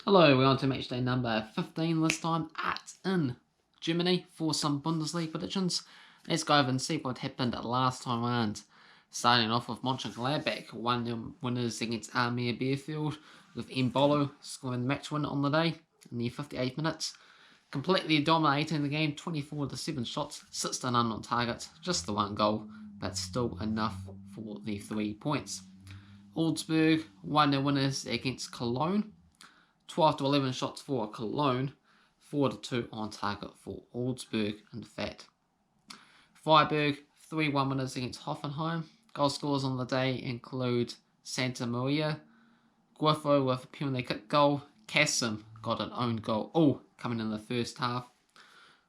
Hello, we're on to match day number 15 this time in Germany for some Bundesliga predictions. Let's go over and see what happened last time around. Starting off with Monchengladbach, 1-0 winners against Arminia Bielefeld, with Mbolo scoring the match win on the day in the 58 minutes. Completely dominating the game, 24-7 shots, 6-9 on target, just the one goal, but still enough for the 3 points. Augsburg, 1-0 winners against Koln. 12-11 shots for Koln, 4-2 on target for Augsburg, in fact. Freiburg, 3-1 winners against Hoffenheim. Goal scorers on the day include Santa Maria, Guiffo with a penalty kick goal, Kasim got an own goal, coming in the first half.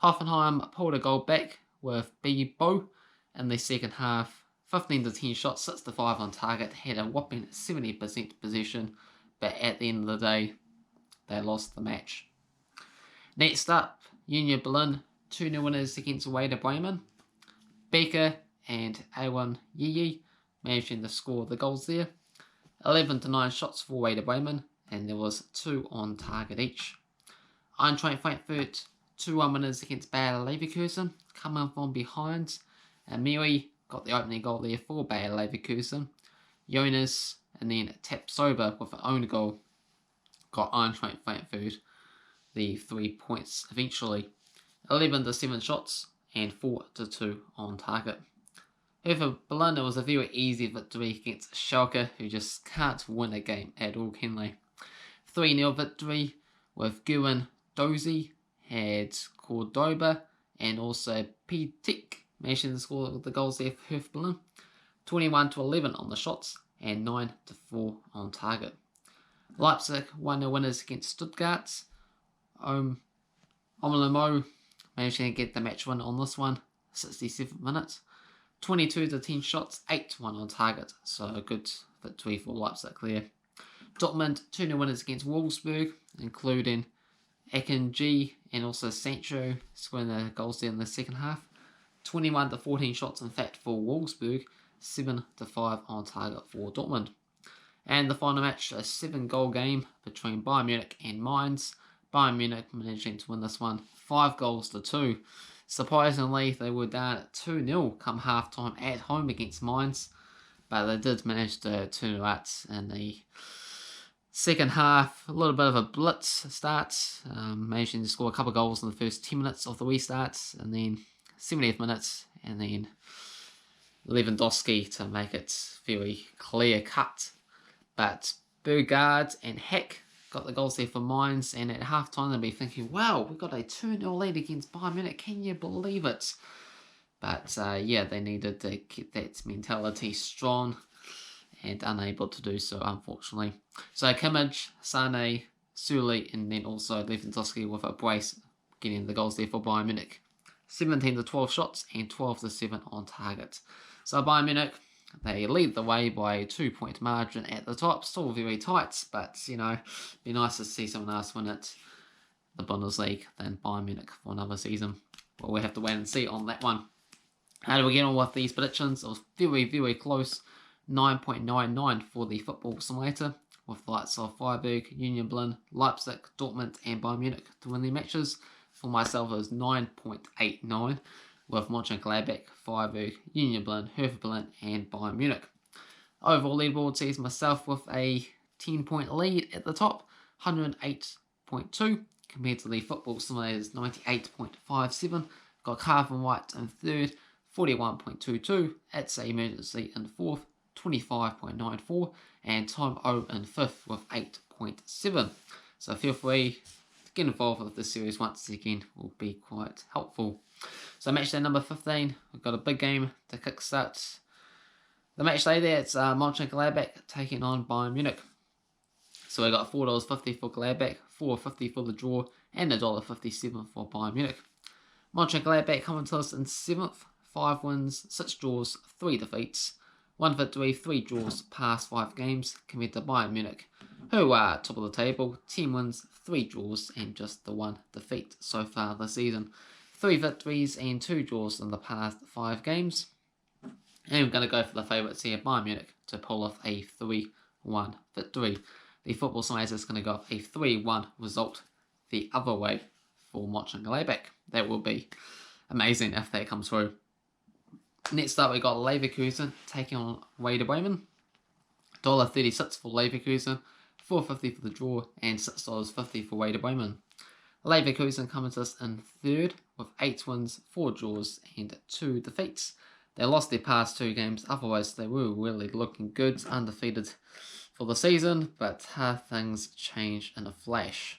Hoffenheim pulled a goal back with Bibo in the second half. 15-10 shots, 6-5 on target, had a whopping 70% possession, but at the end of the day, they lost the match. Next up, Union Berlin, 2-0 winners against Werder Bremen. Becker and A1 Yi managing to score the goals there. 11-9 shots for Werder Bremen, and there was 2 on target each. Eintracht Frankfurt, 2-1 winners against Bayer Leverkusen, coming from behind. And Miri got the opening goal there for Bayer Leverkusen. Jonas and then Tapsoba with an own goal got Eintracht Frankfurt the 3 points eventually. 11-7 shots and 4-2 on target. However, Berlin, it was a very easy victory against Schalke, who just can't win a game at all, can they? 3-0 victory with Guin Dozy, had Cordoba and also Pitik managing to score the goals there for Hertha Berlin. 21-11 on the shots and 9-4 on target. Leipzig, 1-0 winners against Stuttgart. Omolomo managing to get the match win on this one, 67 minutes. 22-10 shots, 8-1 on target, so a good victory for Leipzig there. Dortmund, 2-0 winners against Wolfsburg, including Akanji and also Sancho scoring the goals there in the second half. 21-14 shots, in fact, for Wolfsburg, 7-5 on target for Dortmund. And the final match, a 7-goal game between Bayern Munich and Mainz. Bayern Munich managing to win this one 5-2. Surprisingly, they were down at 2-0 come half-time at home against Mainz, but they did manage to turn it out in the second half. A little bit of a blitz start, managing to score a couple of goals in the first 10 minutes of the restart, and then 70th minutes, and then Lewandowski to make it very clear cut. But Burgard and Heck got the goals there for Mainz, and at half-time they'll be thinking, wow, we got a 2-0 lead against Bayern Munich, can you believe it? But they needed to keep that mentality strong and unable to do so, unfortunately. So Kimmich, Sane, Sully, and then also Lewandowski with a brace getting the goals there for Bayern Munich. 17-12 shots and 12-7 on target. So Bayern Munich, they lead the way by a 2-point margin at the top. Still very tight, but, be nice to see someone else win it, the Bundesliga, than Bayern Munich for another season. Well, we'll have to wait and see on that one. How do we get on with these predictions? It was very, very close. 9.99 for the Football Simulator, with the likes of Freiburg, Union Berlin, Leipzig, Dortmund, and Bayern Munich to win their matches. For myself, it was 9.89. with Monchengladbach, Freiburg, Union Berlin, Hertha Berlin, and Bayern Munich. Overall leaderboard sees myself with a 10-point lead at the top, 108.2, compared to the Football Simulator's 98.57. Got Cavan Wright in third, 41.22. It's a Emergency in fourth, 25.94. And Tom O in fifth with 8.7. So feel free to get involved with this series once again, will be quite helpful. So match day number 15, we've got a big game to kickstart the match day there. It's Monchengladbach taking on Bayern Munich. So we got $4.50 for Gladbach, $4.50 for the draw, and $1.57 for Bayern Munich. Monchengladbach coming to us in 7th, 5 wins, 6 draws, 3 defeats, 1 victory, 3 draws past 5 games, compared to Bayern Munich, who are top of the table, 10 wins, 3 draws, and just the 1 defeat so far this season. 3 victories and 2 draws in the past 5 games. And we're going to go for the favourites here, Bayern Munich, to pull off a 3-1 victory. The Football Simulator is going to go off a 3-1 result the other way for Monchengladbach. That will be amazing if that comes through. Next up, we got Leverkusen taking on Werder Bremen. $1.36 for Leverkusen, $4.50 for the draw, and $6.50 for Werder Bremen. Leverkusen comes to us in third with 8 wins, 4 draws, and 2 defeats. They lost their past 2 games, otherwise they were really looking good, undefeated for the season, but things change in a flash.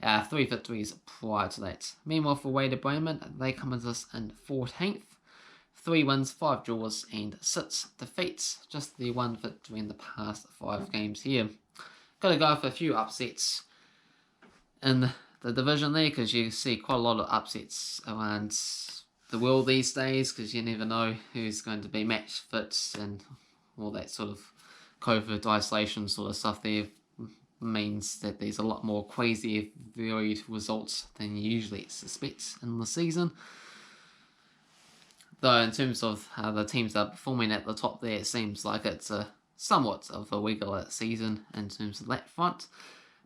3 victories prior to that. Meanwhile, for Werder Bremen, they come to us in 14th. 3 wins, 5 draws, and 6 defeats. Just the 1 victory in the past 5 games here. Got to go for a few upsets in the division there, because you see quite a lot of upsets around the world these days, because you never know who's going to be match fit and all that sort of COVID isolation sort of stuff there means that there's a lot more crazy varied results than you usually suspect in the season. Though in terms of how the teams are performing at the top there, it seems like it's a somewhat of a regular season in terms of that front.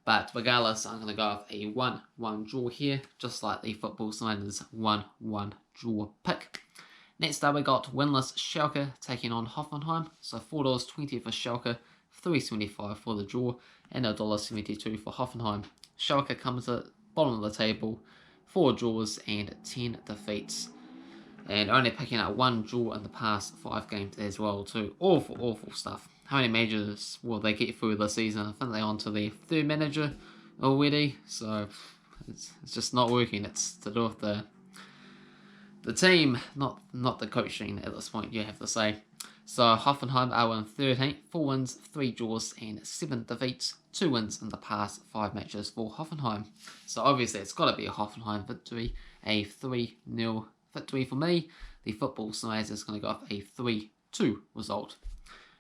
But regardless, I'm going to go with a 1-1 draw here, just like the Football Simulator's 1-1 draw pick. Next up, we got winless Schalke taking on Hoffenheim. So $4.20 for Schalke, $3.75 for the draw, and $1.72 for Hoffenheim. Schalke comes at the bottom of the table, 4 draws and 10 defeats. And only picking up 1 draw in the past 5 games as well too. Awful stuff. How many managers will they get through this season? I think they're on to their 3rd manager already. So it's just not working. It's to do with the team, not the coaching at this point, you have to say. So Hoffenheim are in 13th, 4 wins, 3 draws and 7 defeats. 2 wins in the past 5 matches for Hoffenheim. So obviously it's got to be a Hoffenheim victory. A 3-0 victory for me. The Football Simulator is going to go up a 3-2 result.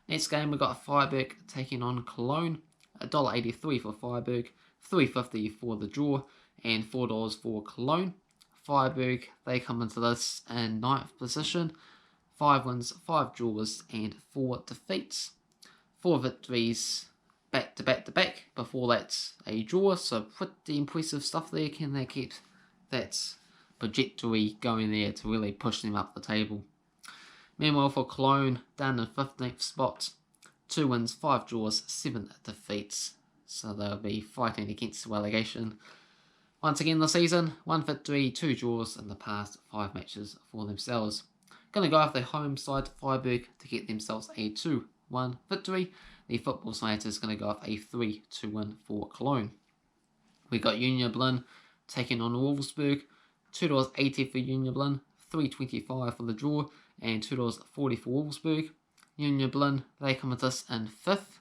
Next game, we've got Freiburg taking on Koln. $1.83 for Freiburg, $3.50 for the draw, and $4 for Koln. Freiburg, they come into this in 9th position. 5 wins, 5 draws, and 4 defeats. 4 victories back to back. Before that, a draw. So pretty impressive stuff there. Can they keep that trajectory going there to really push them up the table? Meanwhile, for Koln, down in 15th spot, 2 wins, 5 draws, 7 defeats. So they'll be fighting against relegation once again this season. 1 victory, 2 draws in the past 5 matches for themselves. Going to go off their home side, Freiburg, to get themselves a 2-1 victory. The Football Simulator is going to go off a 3-2 win for Koln. We got Union Berlin taking on Wolfsburg. $2.80 for Union Berlin, $3.25 for the draw, and $2.40 for Wolfsburg. Union Berlin, they come with us in 5th.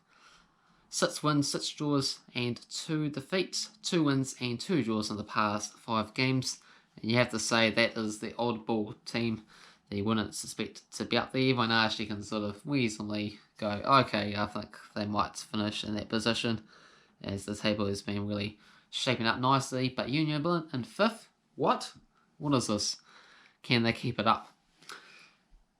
6 wins, 6 draws, and 2 defeats. 2 wins and 2 draws in the past 5 games. And you have to say that is the oddball team that you wouldn't suspect to be up there. Everyone actually can sort of reasonably go, okay, I think they might finish in that position, as the table has been really shaping up nicely. But Union Berlin in 5th? What? What is this? Can they keep it up?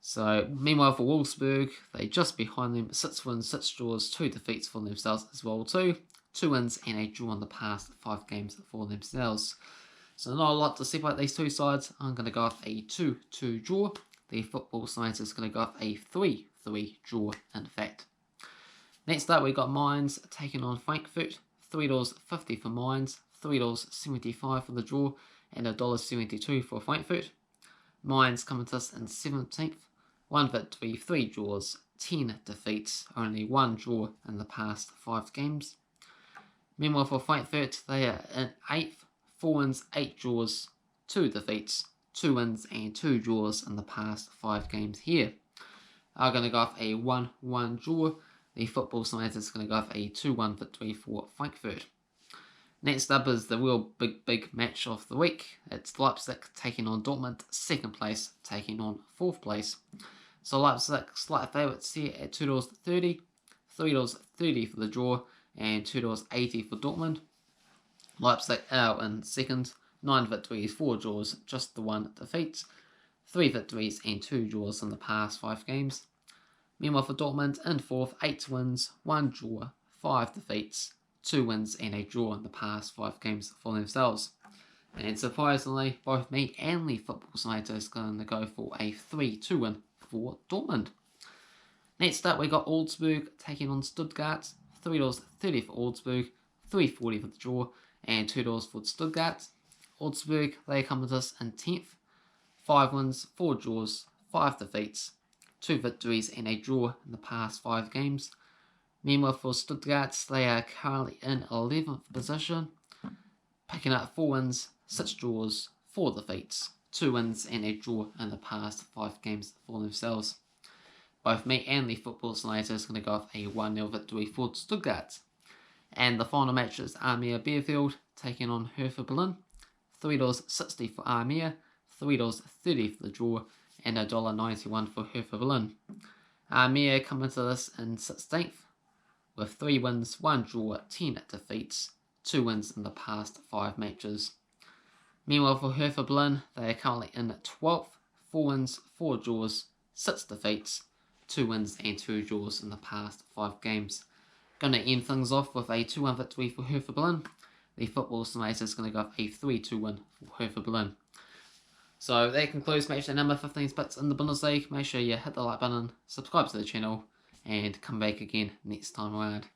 So, meanwhile for Wolfsburg, they just behind them, 6 wins, 6 draws, 2 defeats for themselves as well too. 2 wins and a draw in the past 5 games for themselves. So not a lot to separate these two sides. I'm going to go off a 2-2 draw. The Football Simulator is going to go off a 3-3 draw, in fact. Next up, we got Mainz taking on Frankfurt. $3.50 for Mainz, $3.75 for the draw, and $1.72 for Frankfurt. Mainz coming to us in 17th. 1 victory, 3 draws, 10 defeats, only 1 draw in the past 5 games. Meanwhile for Frankfurt, they are in 8th. 4 wins, 8 draws, 2 defeats, 2 wins and 2 draws in the past 5 games here. I'm going to go off a 1-1 draw. The Football Simulator is going to go off a 2-1 victory for Frankfurt. Next up is the real big match of the week. It's Leipzig taking on Dortmund, 2nd place taking on 4th place. So Leipzig slight favourites here at $2.30, $3.30 for the draw, and $2.80 for Dortmund. Leipzig are in 2nd, 9 victories, 4 draws, just the 1 defeat. 3 victories and 2 draws in the past 5 games. Meanwhile for Dortmund in 4th, 8 wins, 1 draw, 5 defeats, 2 wins and a draw in the past 5 games for themselves. And surprisingly, both me and the Football Simulator is going to go for a 3-2 win for Dortmund. Next up, we got Augsburg taking on Stuttgart. $3.30 for Augsburg, $3.40 for the draw, and $2 for Stuttgart. Augsburg, they come with us in 10th. 5 wins, 4 draws, 5 defeats, 2 victories and a draw in the past 5 games. Meanwhile for Stuttgart, they are currently in 11th position, picking up 4 wins, 6 draws, 4 defeats, 2 wins and a draw in the past 5 games for themselves. Both me and the Football Simulator is going to go with a 1-0 victory for Stuttgart. And the final match is Arminia Bielefeld taking on Hertha Berlin. $3.60 for Arminia, $3.30 for the draw, and $1.91 for Hertha Berlin. Arminia come into this in 16th with 3 wins, 1 draw, 10 defeats, 2 wins in the past 5 matches. Meanwhile for Hertha Berlin, they are currently in 12th, 4 wins, 4 draws, 6 defeats, 2 wins and 2 draws in the past 5 games. Going to end things off with a 2-1 victory for Hertha Berlin. The Football Simulator is going to go with a 3-2 win for Hertha Berlin. So that concludes match day number 15 bits in the Bundesliga. Make sure you hit the like button, subscribe to the channel, and come back again next time around.